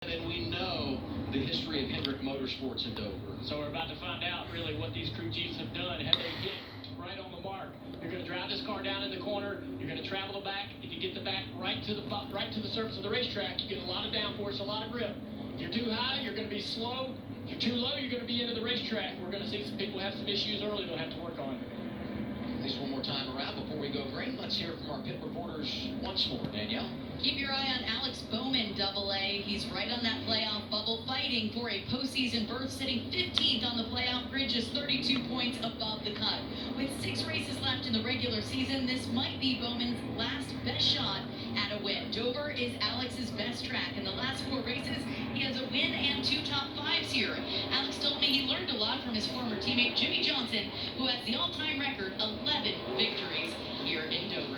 And we know the history of Hendrick Motorsports in Dover. So we're about to find out really what these crew chiefs have done. Have they get right on the mark? You're going to drive this car down in the corner. You're going to travel the back. If you get the back right to the surface of the racetrack, you get a lot of downforce, a lot of grip. If you're too high, you're going to be slow. If you're too low, you're going to be into the racetrack. We're going to see some people have some issues early they'll have to work on. At least one more time around before we go green. Let's hear from our pit reporters once more. Danielle? Keep your eye on Alex Bowman, AA. He's right on that playoff bubble, fighting for a postseason berth, sitting 15th on the playoff grid, just 32 points above the cut. With 6 races left in the regular season, this might be Bowman's last best shot at a win. Dover is Alex's best track. In the last 4 races, he has a win and 2 top 5s here. Alex told me he learned a lot from his former teammate Jimmy Johnson, who has the all-time record, 11 victories here in Dover.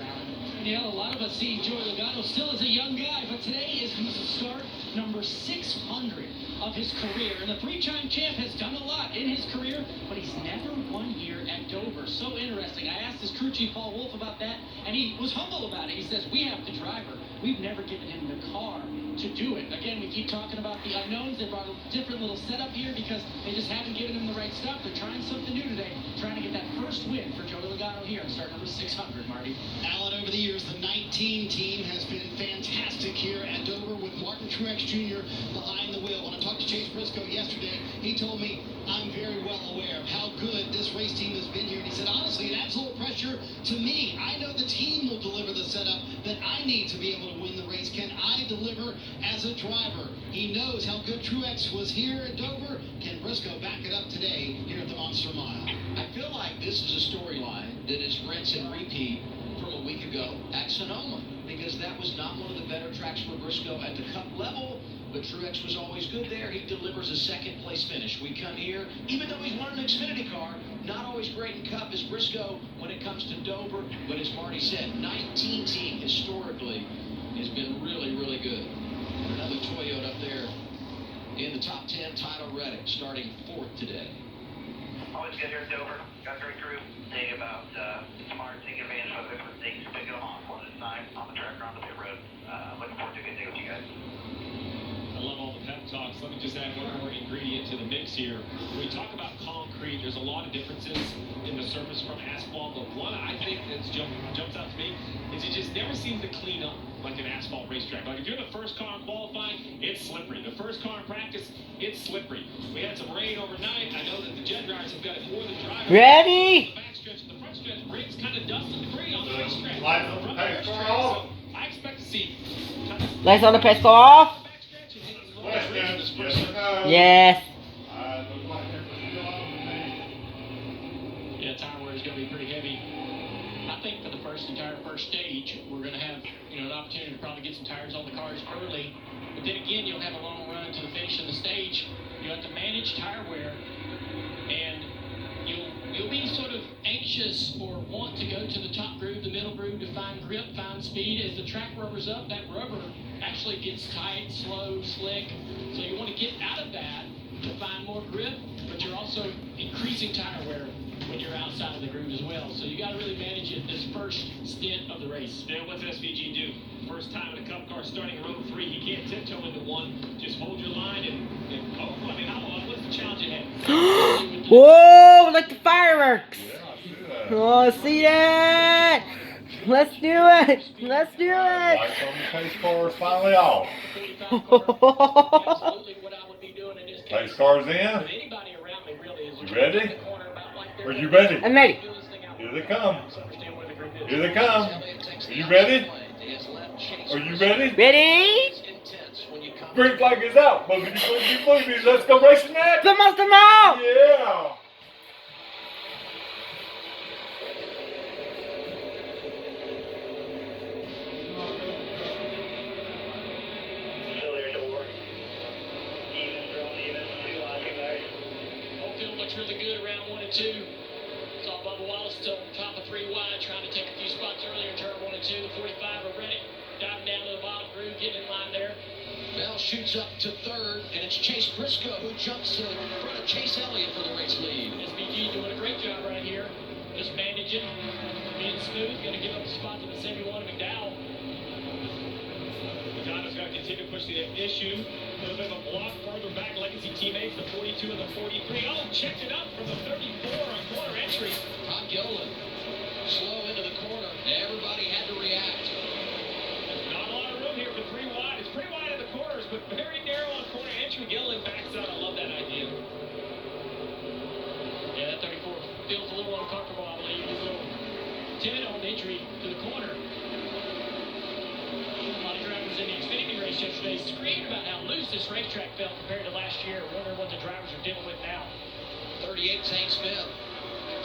You know, a lot of us see Joey Logano still as a young guy, but today is his start number 600 of his career. And the 3-time champ has done a lot in his career, but he's never won here at Dover. So interesting. I asked his crew chief, Paul Wolf, about that, and he was humble about it. He says, we have the driver. We've never given him the car to do it. Again, we keep talking about the unknowns. They brought a different little setup here because they just haven't given him the right stuff. They're trying something new today, trying to get that first win for Joey Logano here and start number 600, Marty. Alan, over the years, the 19 team has been fantastic here at Dover with Martin Truex Jr. behind the wheel. When I talked to Chase Briscoe yesterday, he told me, I'm very well aware of how good this race team has been here. And he said, honestly, it adds a little pressure to me. I know the team will deliver the setup that I need to be able to win the race. Can I deliver as a driver? He knows how good Truex was here at Dover. Can Briscoe back it up today here at the Monster Mile? I feel like this is a storyline that is rinse and repeat from a week ago at Sonoma, because that was not one of the better tracks for Briscoe at the Cup level, but Truex was always good there. He delivers a second-place finish. We come here, even though he's won an Xfinity car, not always great in Cup as Briscoe when it comes to Dover, but as Marty said, 19 team historically has been really, really good. Another Toyota up there in the top 10, Tyler Reddick, starting 4th today. Always good here at Dover. Got a great crew. Think about smart, take advantage of different things, pick it off one at a time on the track or on the pit road. Looking forward to a good day with you guys. I love all the pep talks. Let me just add one more ingredient to the mix here. When we talk about concrete, there's a lot of differences in the surface from asphalt, but one I think that jumps out to me is it just never seems to clean up like an asphalt racetrack. Like if you're the first car in qualifying, it's slippery. The first car in practice, it's slippery. We had some rain overnight. I know that the jet drivers have got it more than drivers. Ready? The backstretch, the front stretch brings kind of dust and debris on the racetrack. Lights on the pace car off. So I expect to see kind of Lights on the pace car off. Yes. Yeah, tire wear is going to be pretty heavy. I think for the entire first stage, we're going to have an opportunity to probably get some tires on the cars early. But then again, you'll have a long run to the finish of the stage. You'll have to manage tire wear, and you'll be sort of anxious or want to go to the top groove, the middle groove to find grip, find speed. As the track rubbers up, that rubber actually gets tight, slow, slick. So you want to get out of that to find more grip, but you're also increasing tire wear when you're outside of the groove as well. So you got to really manage it this first stint of the race. Now, what's SVG do? First time in a Cup car starting in row 3, he can't tiptoe into one. Just hold your line and what's the challenge ahead? Whoa, like the fireworks. Oh, see that? Let's do it. Let's do it. Lights on the pace car is finally off. Pace car's in. You ready? Are you ready? I'm ready. Here they come. Here they come. Are you ready? Are you ready? Ready? Green flag is out. Boogity, boogity, boogity. Let's go racing that. The Monster Mile. Yeah. Looks really good around 1 and 2. Saw Bubba Wallace still top of 3 wide, trying to take a few spots earlier in turn 1 and 2. The 45 are ready, diving down to the bottom groove, getting in line there. Bell shoots up to 3rd, and it's Chase Briscoe who jumps in front of Chase Elliott for the race lead. SVG doing a great job right here, just managing, being smooth, going to give up a spot to the 71 McDowell. Logano's got to continue to push the issue. A little bit of a block further back. Legacy teammates, the 42 and the 43. Oh, checked it up from the 34 on corner entry. Todd Gilliland slow into the corner. Everybody had to react. There's not a lot of room here for 3 wide. It's pretty wide in the corners, but very narrow on corner entry. Gilliland backs out. I love that idea. Yeah, that 34 feels a little uncomfortable, I believe. He's a little timid on entry to the corner. A lot of drivers in the Xfinity race yesterday screamed about how loose this racetrack felt compared to last year. Wondering what the drivers are dealing with now. 38, Zane Smith.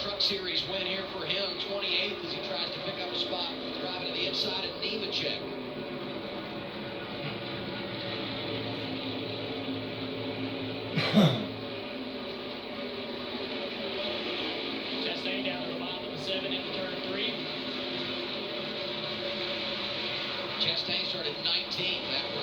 Truck Series win here for him. 28th as he tries to pick up a spot. Driving to the inside of Nemechek. Chastain down to the bottom of the 7 into turn 3. Chastain started 19th after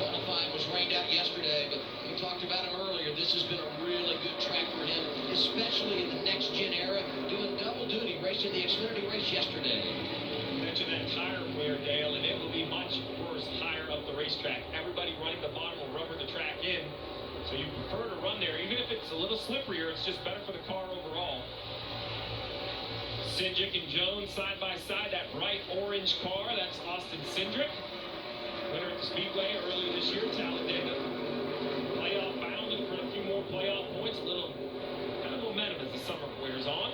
qualifying was rained out yesterday, but we talked about him earlier. This has been a really good track for him, especially in the next-gen era, doing double duty, racing the Xfinity race yesterday. You mentioned that tire wear, Dale, and it will be much worse higher up the racetrack. Everybody running the bottom will rubber the track in, so you prefer to run there. Even if it's a little slipperier, it's just better for the car overall. Cindric and Jones side by side, that bright orange car, that's Austin Cindric. Winner at the Speedway earlier this year, Talladega. Playoff bound and for a few more playoff points, a little kind of momentum as the summer wears on.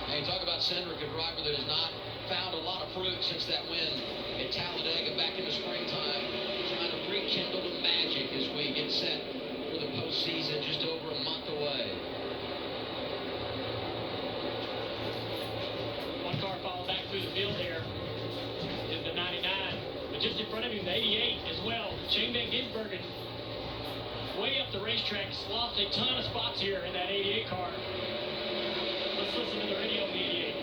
Hey, talk about Cindric, a driver that has not found a lot of fruit since that win at Talladega back in the springtime. Trying to rekindle the magic as we get set for the postseason just over a month away. One car followed back through the field there is the 99. But just in front of him, the 88 as well. Shane Van Gisbergen way up the racetrack, lost a ton of spots here in that 88 car. Let's listen to the radio of the 88.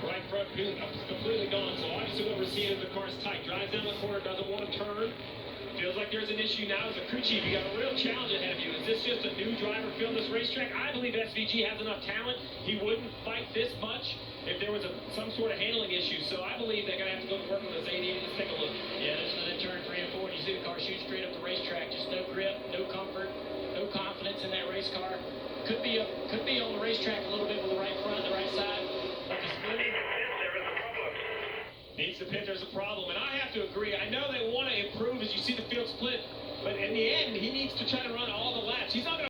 Right front completely gone, so obviously what we're seeing is the car's tight. Drives down the corner, doesn't want to turn. Feels like there's an issue now as a crew chief. You got a real challenge ahead of you. Is this just a new driver filling this racetrack? I believe SVG has enough talent. He wouldn't fight this much if there was some sort of handling issue. So I believe they're going to have to go to work on this 88. Let's take a look. Yeah, this is in turn 3 and 4. And you see the car shoot straight up the racetrack. Just no grip, no comfort, no confidence in that race car. Could be on the racetrack a little bit with the right front, the right side. But the split. Needs to pit, there's a problem. And I have to agree. I know they want to improve as you see the field split. But in the end, he needs to try to run all